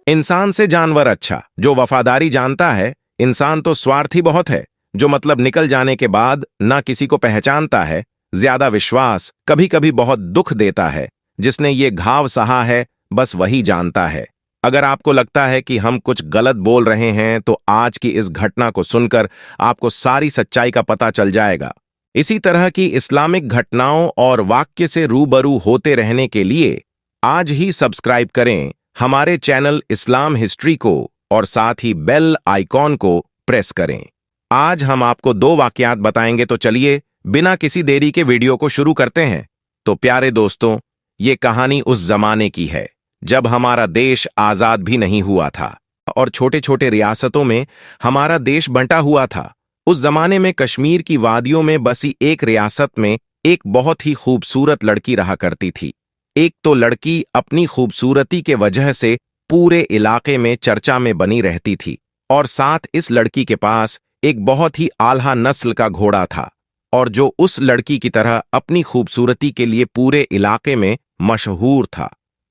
इंसान से जानवर अच्छा। जो वफादारी जानता है। इंसान तो स्वार्थी बहुत है, जो मतलब निकल जाने के बाद ना किसी को पहचानता है। ज्यादा विश्वास कभी कभी बहुत दुख देता है। जिसने ये घाव सहा है बस वही जानता है। अगर आपको लगता है कि हम कुछ गलत बोल रहे हैं तो आज की इस घटना को सुनकर आपको सारी सच्चाई का पता चल जाएगा। इसी तरह की इस्लामिक घटनाओं और वाक्य से रूबरू होते रहने के लिए आज ही सब्सक्राइब करें हमारे चैनल इस्लाम हिस्ट्री को और साथ ही बेल आइकॉन को प्रेस करें। आज हम आपको 2 वाकयात बताएंगे, तो चलिए बिना किसी देरी के वीडियो को शुरू करते हैं। तो प्यारे दोस्तों, ये कहानी उस जमाने की है जब हमारा देश आजाद भी नहीं हुआ था और छोटे छोटे रियासतों में हमारा देश बंटा हुआ था। उस जमाने में कश्मीर की वादियों में बसी एक रियासत में एक बहुत ही खूबसूरत लड़की रहा करती थी। एक तो लड़की अपनी खूबसूरती के वजह से पूरे इलाके में चर्चा में बनी रहती थी, और साथ इस लड़की के पास एक बहुत ही आला नस्ल का घोड़ा था, और जो उस लड़की की तरह अपनी खूबसूरती के लिए पूरे इलाके में मशहूर था।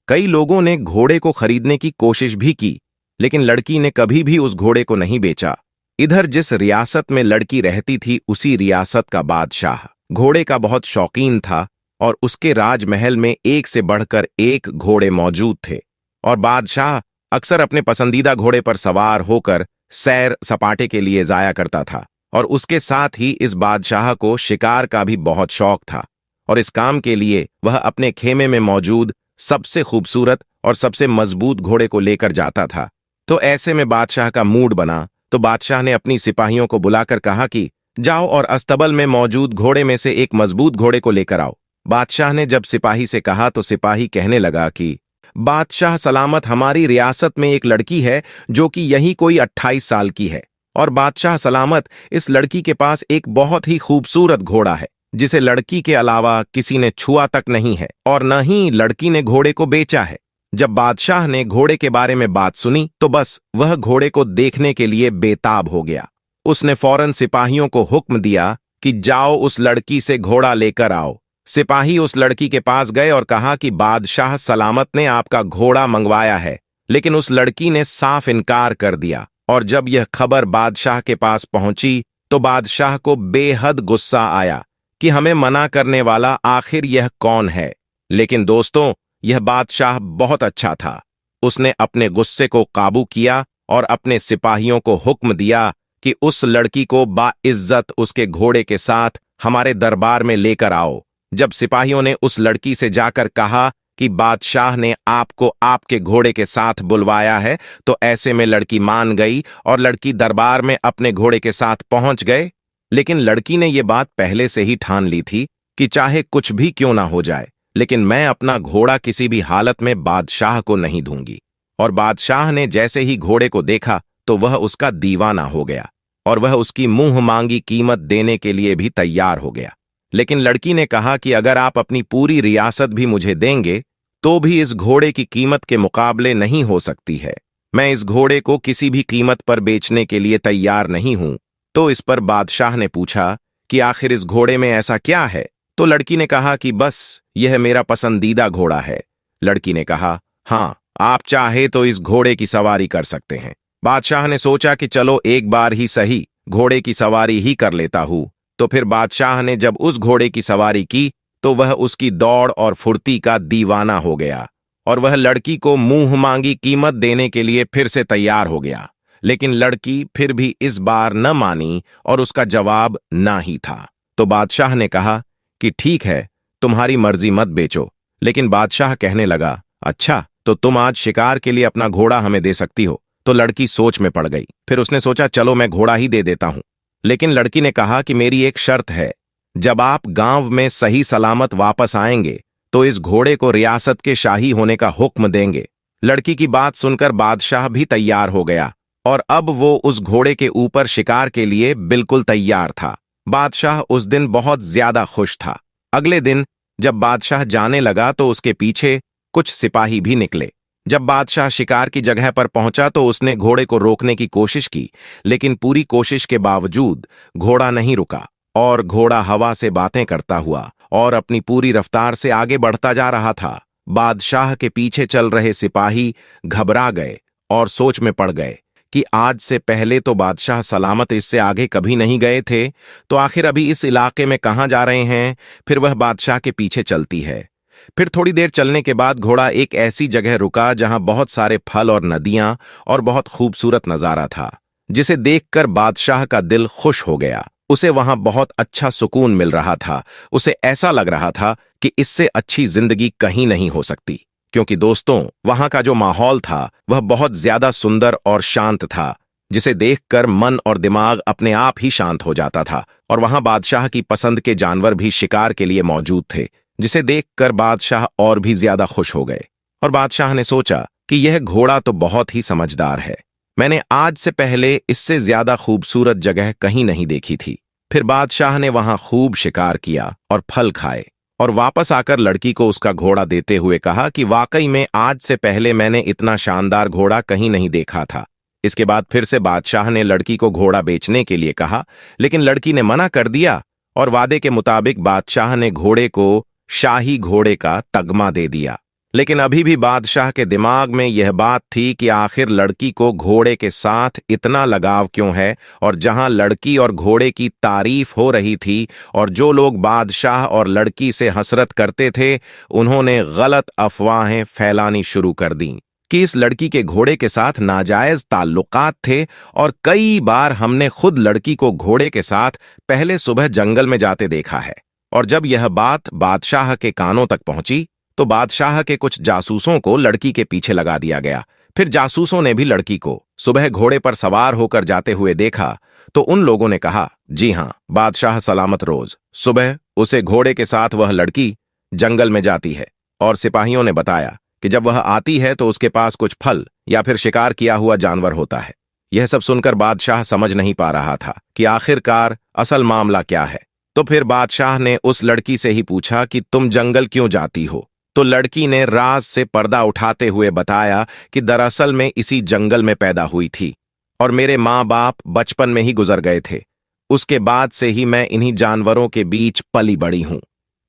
कई लोगों ने घोड़े को खरीदने की कोशिश भी की, लेकिन लड़की ने कभी भी उस घोड़े को नहीं बेचा। इधर जिस रियासत में लड़की रहती थी, उसी रियासत का बादशाह घोड़े का बहुत शौकीन था, और उसके राजमहल में एक से बढ़कर एक घोड़े मौजूद थे। और बादशाह अक्सर अपने पसंदीदा घोड़े पर सवार होकर सैर सपाटे के लिए जाया करता था, और उसके साथ ही इस बादशाह को शिकार का भी बहुत शौक था, और इस काम के लिए वह अपने खेमे में मौजूद सबसे खूबसूरत और सबसे मजबूत घोड़े को लेकर जाता था। तो ऐसे में बादशाह का मूड बना, तो बादशाह ने अपनी सिपाहियों को बुलाकर कहा कि जाओ और अस्तबल में मौजूद घोड़े में से एक मजबूत घोड़े को लेकर आओ। बादशाह ने जब सिपाही से कहा तो सिपाही कहने लगा कि बादशाह सलामत, हमारी रियासत में एक लड़की है जो कि यही कोई 28 साल की है, और बादशाह सलामत, इस लड़की के पास एक बहुत ही खूबसूरत घोड़ा है जिसे लड़की के अलावा किसी ने छुआ तक नहीं है, और न ही लड़की ने घोड़े को बेचा है। जब बादशाह ने घोड़े के बारे में बात सुनी तो बस वह घोड़े को देखने के लिए बेताब हो गया। उसने फौरन सिपाहियों को हुक्म दिया कि जाओ उस लड़की से घोड़ा लेकर आओ। सिपाही उस लड़की के पास गए और कहा कि बादशाह सलामत ने आपका घोड़ा मंगवाया है, लेकिन उस लड़की ने साफ इनकार कर दिया। और जब यह खबर बादशाह के पास पहुंची तो बादशाह को बेहद गुस्सा आया कि हमें मना करने वाला आखिर यह कौन है। लेकिन दोस्तों, यह बादशाह बहुत अच्छा था। उसने अपने गुस्से को काबू किया और अपने सिपाहियों को हुक्म दिया कि उस लड़की को बाइज्जत उसके घोड़े के साथ हमारे दरबार में लेकर आओ। जब सिपाहियों ने उस लड़की से जाकर कहा कि बादशाह ने आपको आपके घोड़े के साथ बुलवाया है, तो ऐसे में लड़की मान गई और लड़की दरबार में अपने घोड़े के साथ पहुंच गए। लेकिन लड़की ने यह बात पहले से ही ठान ली थी कि चाहे कुछ भी क्यों ना हो जाए, लेकिन मैं अपना घोड़ा किसी भी हालत में बादशाह को नहीं दूंगी। और बादशाह ने जैसे ही घोड़े को देखा तो वह उसका दीवाना हो गया, और वह उसकी मुंह मांगी कीमत देने के लिए भी तैयार हो गया। लेकिन लड़की ने कहा कि अगर आप अपनी पूरी रियासत भी मुझे देंगे तो भी इस घोड़े की कीमत के मुकाबले नहीं हो सकती है। मैं इस घोड़े को किसी भी कीमत पर बेचने के लिए तैयार नहीं हूं। तो इस पर बादशाह ने पूछा कि आखिर इस घोड़े में ऐसा क्या है? तो लड़की ने कहा कि बस यह मेरा पसंदीदा घोड़ा है। लड़की ने कहा, हाँ, आप चाहे तो इस घोड़े की सवारी कर सकते हैं। बादशाह ने सोचा कि चलो एक बार ही सही घोड़े की सवारी ही कर लेता हूं। तो फिर बादशाह ने जब उस घोड़े की सवारी की तो वह उसकी दौड़ और फुर्ती का दीवाना हो गया, और वह लड़की को मुंह मांगी कीमत देने के लिए फिर से तैयार हो गया। लेकिन लड़की फिर भी इस बार न मानी और उसका जवाब ना ही था। तो बादशाह ने कहा कि ठीक है, तुम्हारी मर्जी, मत बेचो। लेकिन बादशाह कहने लगा, अच्छा, तो तुम आज शिकार के लिए अपना घोड़ा हमें दे सकती हो। तो लड़की सोच में पड़ गई। फिर उसने सोचा, चलो मैं घोड़ा ही दे देता हूं। लेकिन लड़की ने कहा कि मेरी एक शर्त है, जब आप गांव में सही सलामत वापस आएंगे तो इस घोड़े को रियासत के शाही होने का हुक्म देंगे। लड़की की बात सुनकर बादशाह भी तैयार हो गया, और अब वो उस घोड़े के ऊपर शिकार के लिए बिल्कुल तैयार था। बादशाह उस दिन बहुत ज्यादा खुश था। अगले दिन जब बादशाह जाने लगा तो उसके पीछे कुछ सिपाही भी निकले। जब बादशाह शिकार की जगह पर पहुंचा तो उसने घोड़े को रोकने की कोशिश की, लेकिन पूरी कोशिश के बावजूद घोड़ा नहीं रुका, और घोड़ा हवा से बातें करता हुआ और अपनी पूरी रफ्तार से आगे बढ़ता जा रहा था। बादशाह के पीछे चल रहे सिपाही घबरा गए और सोच में पड़ गए कि आज से पहले तो बादशाह सलामत इससे आगे कभी नहीं गए थे, तो आखिर अभी इस इलाके में कहाँ जा रहे हैं। फिर वह बादशाह के पीछे चलती है। फिर थोड़ी देर चलने के बाद घोड़ा एक ऐसी जगह रुका जहां बहुत सारे फल और नदियां और बहुत खूबसूरत नजारा था, जिसे देखकर बादशाह का दिल खुश हो गया। उसे वहां बहुत अच्छा सुकून मिल रहा था। उसे ऐसा लग रहा था कि इससे अच्छी जिंदगी कहीं नहीं हो सकती, क्योंकि दोस्तों वहां का जो माहौल था वह बहुत ज्यादा सुंदर और शांत था, जिसे देखकर मन और दिमाग अपने आप ही शांत हो जाता था। और वहां बादशाह की पसंद के जानवर भी शिकार के लिए मौजूद थे, जिसे देखकर बादशाह और भी ज्यादा खुश हो गए। और बादशाह ने सोचा कि यह घोड़ा तो बहुत ही समझदार है। मैंने आज से पहले इससे ज्यादा खूबसूरत जगह कहीं नहीं देखी थी। फिर बादशाह ने वहां खूब शिकार किया और फल खाए, और वापस आकर लड़की को उसका घोड़ा देते हुए कहा कि वाकई में आज से पहले मैंने इतना शानदार घोड़ा कहीं नहीं देखा था। इसके बाद फिर से बादशाह ने लड़की को घोड़ा बेचने के लिए कहा, लेकिन लड़की ने मना कर दिया, और वादे के मुताबिक बादशाह ने घोड़े को शाही घोड़े का तगमा दे दिया। लेकिन अभी भी बादशाह के दिमाग में यह बात थी कि आखिर लड़की को घोड़े के साथ इतना लगाव क्यों है, और जहां लड़की और घोड़े की तारीफ हो रही थी और जो लोग बादशाह और लड़की से हसरत करते थे, उन्होंने गलत अफवाहें फैलानी शुरू कर दी कि इस लड़की के घोड़े के साथ नाजायज ताल्लुकात थे। और कई बार हमने खुद लड़की को घोड़े के साथ पहले सुबह जंगल में जाते देखा है। और जब यह बात बादशाह के कानों तक पहुंची तो बादशाह के कुछ जासूसों को लड़की के पीछे लगा दिया गया। फिर जासूसों ने भी लड़की को सुबह घोड़े पर सवार होकर जाते हुए देखा, तो उन लोगों ने कहा, जी हां, बादशाह सलामत रोज सुबह उसे घोड़े के साथ वह लड़की जंगल में जाती है। और सिपाहियों ने बताया कि जब वह आती है तो उसके पास कुछ फल या फिर शिकार किया हुआ जानवर होता है। यह सब सुनकर बादशाह समझ नहीं पा रहा था कि आखिरकार असल मामला क्या है। तो फिर बादशाह ने उस लड़की से ही पूछा कि तुम जंगल क्यों जाती हो। तो लड़की ने राज से पर्दा उठाते हुए बताया कि दरअसल मैं इसी जंगल में पैदा हुई थी और मेरे माँ बाप बचपन में ही गुजर गए थे। उसके बाद से ही मैं इन्हीं जानवरों के बीच पली बड़ी हूं।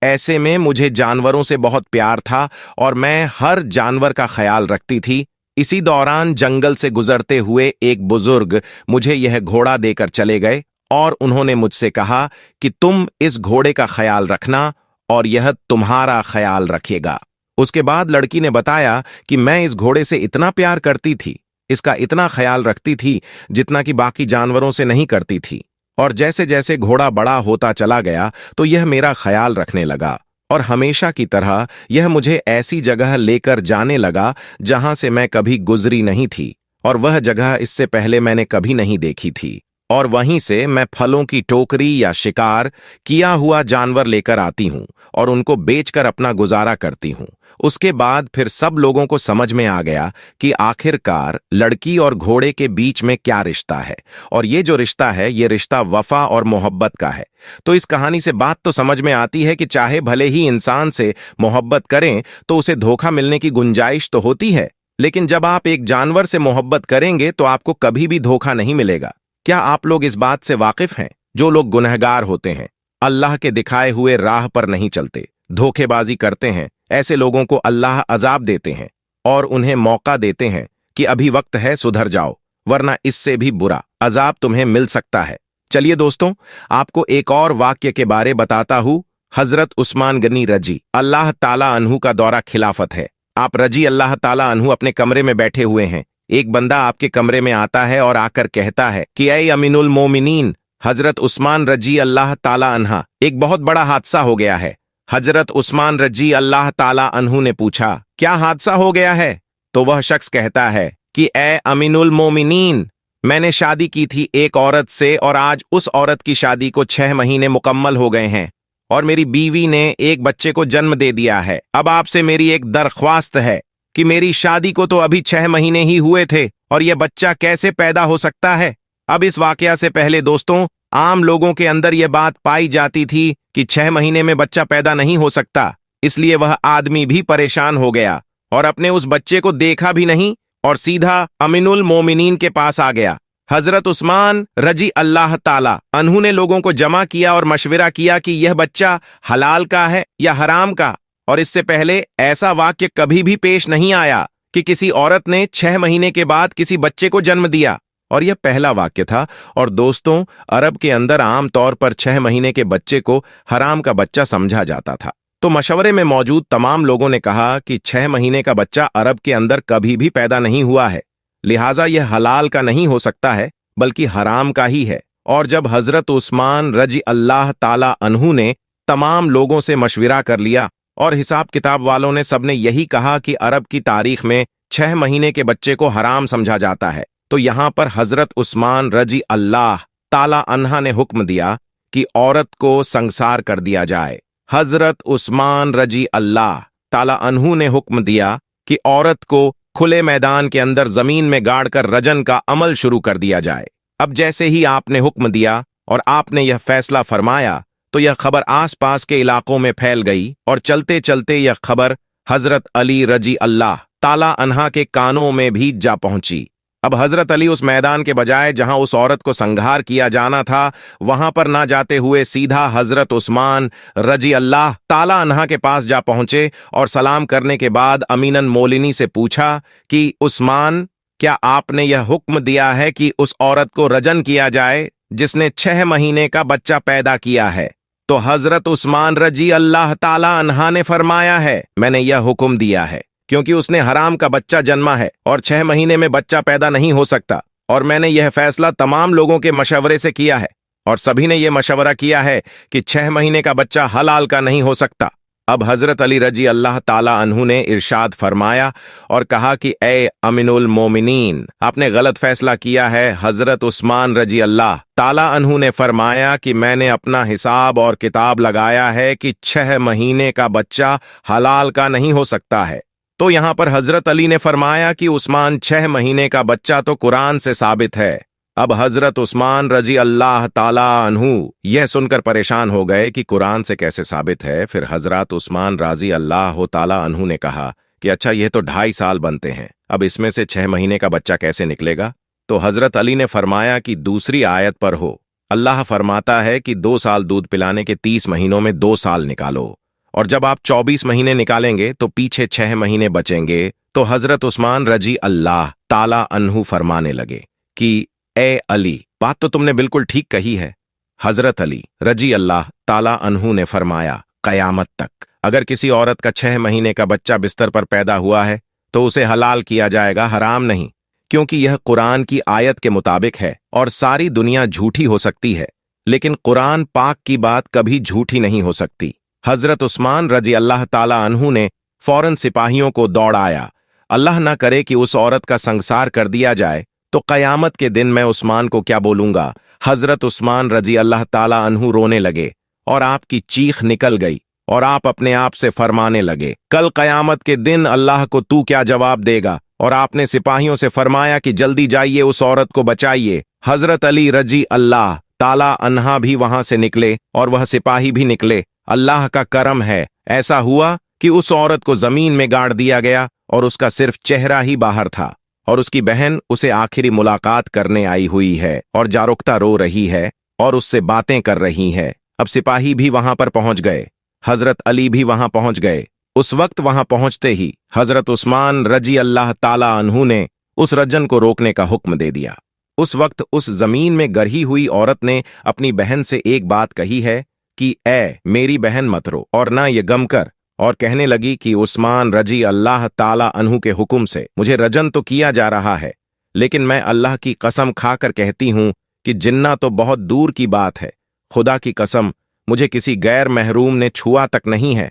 ऐसे में मुझे जानवरों से बहुत प्यार था और मैं हर जानवर का ख्याल रखती थी। इसी दौरान जंगल से गुजरते हुए एक बुजुर्ग मुझे यह घोड़ा देकर चले गए और उन्होंने मुझसे कहा कि तुम इस घोड़े का ख्याल रखना और यह तुम्हारा ख्याल रखेगा। उसके बाद लड़की ने बताया कि मैं इस घोड़े से इतना प्यार करती थी, इसका इतना ख्याल रखती थी जितना कि बाकी जानवरों से नहीं करती थी। और जैसे जैसे घोड़ा बड़ा होता चला गया तो यह मेरा ख्याल रखने लगा और हमेशा की तरह यह मुझे ऐसी जगह लेकर जाने लगा जहां से मैं कभी गुजरी नहीं थी, और वह जगह इससे पहले मैंने कभी नहीं देखी थी। और वहीं से मैं फलों की टोकरी या शिकार किया हुआ जानवर लेकर आती हूं और उनको बेचकर अपना गुजारा करती हूं। उसके बाद फिर सब लोगों को समझ में आ गया कि आखिरकार लड़की और घोड़े के बीच में क्या रिश्ता है, और ये जो रिश्ता है ये रिश्ता वफा और मोहब्बत का है। तो इस कहानी से बात तो समझ में आती है कि चाहे भले ही इंसान से मोहब्बत करें तो उसे धोखा मिलने की गुंजाइश तो होती है, लेकिन जब आप एक जानवर से मोहब्बत करेंगे तो आपको कभी भी धोखा नहीं मिलेगा। क्या आप लोग इस बात से वाकिफ हैं? जो लोग गुनहगार होते हैं, अल्लाह के दिखाए हुए राह पर नहीं चलते, धोखेबाजी करते हैं, ऐसे लोगों को अल्लाह अजाब देते हैं और उन्हें मौका देते हैं कि अभी वक्त है, सुधर जाओ, वरना इससे भी बुरा अजाब तुम्हें मिल सकता है। चलिए दोस्तों, आपको एक और वाक्य के बारे बताता हूं। हजरत उस्मान गनी रजी अल्लाह ताला अन्हु का दौरा खिलाफत है। आप रजी अल्लाह ताला अन्हु अपने कमरे में बैठे हुए हैं। एक बंदा आपके कमरे में आता है और आकर कहता है कि ऐ अमीनुल मोमिनीन हजरत उस्मान रजी अल्लाह ताला अन्हा, एक बहुत बड़ा हादसा हो गया है। हजरत उस्मान रजी अल्लाह ताला अन्हु ने पूछा, क्या हादसा हो गया है? तो वह शख्स कहता है कि ऐ अमीनुल मोमिनीन, मैंने शादी की थी एक औरत से और आज उस औरत की शादी को 6 महीने मुकम्मल हो गए हैं और मेरी बीवी ने एक बच्चे को जन्म दे दिया है। अब आपसे मेरी एक दरख्वास्त है कि मेरी शादी को तो अभी 6 महीने ही हुए थे और यह बच्चा कैसे पैदा हो सकता है? अब इस वाकया से पहले दोस्तों, आम लोगों के अंदर यह बात पाई जाती थी कि 6 महीने में बच्चा पैदा नहीं हो सकता, इसलिए वह आदमी भी परेशान हो गया और अपने उस बच्चे को देखा भी नहीं और सीधा अमीनुल मोमिनीन के पास आ गया। हजरत उस्मान रजी अल्लाह ताला अन्हु ने लोगों को जमा किया और मशविरा किया कि यह बच्चा हलाल का है या हराम का, और इससे पहले ऐसा वाक्य कभी भी पेश नहीं आया कि किसी औरत ने 6 महीने के बाद किसी बच्चे को जन्म दिया, और यह पहला वाक्य था। और दोस्तों, अरब के अंदर आम तौर पर 6 महीने के बच्चे को हराम का बच्चा समझा जाता था। तो मशवरे में मौजूद तमाम लोगों ने कहा कि 6 महीने का बच्चा अरब के अंदर कभी भी पैदा नहीं हुआ है, लिहाजा यह हलाल का नहीं हो सकता है बल्कि हराम का ही है। और जब हजरत उस्मान रजी अल्लाह ताला अन्हु ने तमाम लोगों से मशविरा कर लिया और हिसाब किताब वालों ने सबने यही कहा कि अरब की तारीख में 6 महीने के बच्चे को हराम समझा जाता है, तो यहां पर हजरत उस्मान रजी अल्लाह ताला अन्हा ने हुक्म दिया कि औरत को संसार कर दिया जाए। हजरत उस्मान रजी अल्लाह ताला अन्हु ने हुक्म दिया कि औरत को खुले मैदान के अंदर जमीन में गाड़कर रजन का अमल शुरू कर दिया जाए। अब जैसे ही आपने हुक्म दिया और आपने यह फैसला फरमाया तो यह खबर आसपास के इलाकों में फैल गई और चलते चलते यह खबर हजरत अली रजी अल्लाह ताला अन्हा के कानों में भी जा पहुंची। अब हजरत अली उस मैदान के बजाय जहां उस औरत को संहार किया जाना था वहां पर ना जाते हुए सीधा हजरत उस्मान रजी अल्लाह ताला अन्हा के पास जा पहुंचे और सलाम करने के बाद अमीनन मोलिनी से पूछा कि उस्मान, क्या आपने यह हुक्म दिया है कि उस औरत को रजन किया जाए जिसने 6 महीने का बच्चा पैदा किया है? तो हजरत उस्मान रजी अल्लाह ताला अन्हा ने फरमाया है, मैंने यह हुक्म दिया है क्योंकि उसने हराम का बच्चा जन्मा है और 6 महीने में बच्चा पैदा नहीं हो सकता, और मैंने यह फैसला तमाम लोगों के मशवरे से किया है और सभी ने यह मशवरा किया है कि 6 महीने का बच्चा हलाल का नहीं हो सकता। अब हजरत अली रजी अल्लाह ताला अन्हु ने इरशाद फरमाया और कहा कि ए अमीनुल मोमिनीन, आपने गलत फैसला किया है। हजरत उस्मान रजी अल्लाह ताला अन्हु ने फरमाया कि मैंने अपना हिसाब और किताब लगाया है कि 6 महीने का बच्चा हलाल का नहीं हो सकता है। तो यहां पर हजरत अली ने फरमाया कि उस्मान 6 महीने का बच्चा तो कुरान से साबित है। अब हजरत उस्मान रजी अल्लाह ताला अन्हु यह सुनकर परेशान हो गए कि कुरान से कैसे साबित है। फिर हजरत उस्मान राजी अल्लाह ताला अन्हु ने कहा कि अच्छा, यह तो 2.5 साल बनते हैं, अब इसमें से 6 महीने का बच्चा कैसे निकलेगा? तो हजरत अली ने फरमाया कि दूसरी आयत पर हो, अल्लाह फरमाता है कि 2 साल दूध पिलाने के 30 महीनों में 2 साल निकालो, और जब आप 24 महीने निकालेंगे तो पीछे 6 महीने बचेंगे। तो हजरत उस्मान रजी अल्लाह ताला अन्हु फरमाने लगे कि ए अली, बात तो तुमने बिल्कुल ठीक कही है। हजरत अली रजी अल्लाह ताला अन्हु ने फरमाया, कयामत तक अगर किसी औरत का 6 महीने का बच्चा बिस्तर पर पैदा हुआ है तो उसे हलाल किया जाएगा, हराम नहीं, क्योंकि यह कुरान की आयत के मुताबिक है। और सारी दुनिया झूठी हो सकती है लेकिन कुरान पाक की बात कभी झूठी नहीं हो सकती। हजरत उस्मान रजी अल्लाह ताला अन्हु ने फौरन सिपाहियों को दौड़ाया, अल्लाह ना करे कि उस औरत का संसार कर दिया जाए तो कयामत के दिन मैं उस्मान को क्या बोलूंगा। हजरत उस्मान रजी अल्लाह ताला अन्हु रोने लगे और आपकी चीख निकल गई और आप अपने आप से फरमाने लगे, कल कयामत के दिन अल्लाह को तू क्या जवाब देगा? और आपने सिपाहियों से फरमाया कि जल्दी जाइए, उस औरत को बचाइए। हजरत अली रजी अल्लाह ताला अन्हा भी वहां से निकले और वह सिपाही भी निकले। अल्लाह का करम है, ऐसा हुआ कि उस औरत को जमीन में गाड़ दिया गया और उसका सिर्फ चेहरा ही बाहर था, और उसकी बहन उसे आखिरी मुलाकात करने आई हुई है और जारुकता रो रही है और उससे बातें कर रही है। अब सिपाही भी वहां पर पहुंच गए, हजरत अली भी वहां पहुंच गए। उस वक्त वहां पहुंचते ही हजरत उस्मान रजी अल्लाह ताला अन्हु ने उस रजन को रोकने का हुक्म दे दिया। उस वक्त उस जमीन में गढ़ी हुई औरत ने अपनी बहन से एक बात कही है कि ए मेरी बहन मत रो और ना ये गम कर, और कहने लगी कि उस्मान रजी अल्लाह ताला अन्हु के हुक्म से मुझे रजन तो किया जा रहा है, लेकिन मैं अल्लाह की कसम खाकर कहती हूं कि जिन्ना तो बहुत दूर की बात है, खुदा की कसम मुझे किसी गैर महरूम ने छुआ तक नहीं है।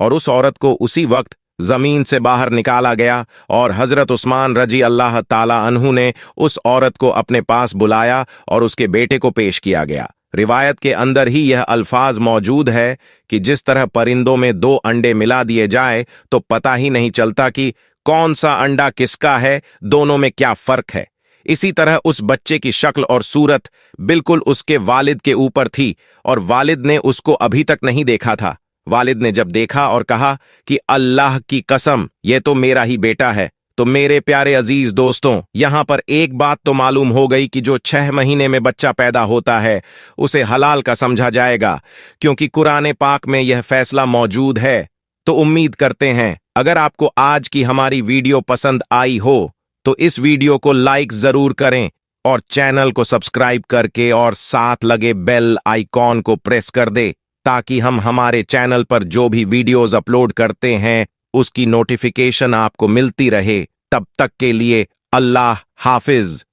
और उस औरत को उसी वक्त जमीन से बाहर निकाला गया और हजरत उस्मान रजी अल्लाह ताला अन्हु ने उस औरत को अपने पास बुलाया और उसके बेटे को पेश किया गया। रिवायत के अंदर ही यह अल्फाज मौजूद है कि जिस तरह परिंदों में 2 अंडे मिला दिए जाए तो पता ही नहीं चलता कि कौन सा अंडा किसका है, दोनों में क्या फर्क है, इसी तरह उस बच्चे की शक्ल और सूरत बिल्कुल उसके वालिद के ऊपर थी और वालिद ने उसको अभी तक नहीं देखा था। वालिद ने जब देखा और कहा कि अल्लाह की कसम ये तो मेरा ही बेटा है। तो मेरे प्यारे अजीज दोस्तों, यहां पर एक बात तो मालूम हो गई कि जो 6 महीने में बच्चा पैदा होता है उसे हलाल का समझा जाएगा, क्योंकि कुरान पाक में यह फैसला मौजूद है। तो उम्मीद करते हैं अगर आपको आज की हमारी वीडियो पसंद आई हो तो इस वीडियो को लाइक जरूर करें और चैनल को सब्सक्राइब करके और साथ लगे बेल आइकॉन को प्रेस कर दे ताकि हम हमारे चैनल पर जो भी वीडियोस अपलोड करते हैं उसकी नोटिफिकेशन आपको मिलती रहे। तब तक के लिए अल्लाह हाफिज।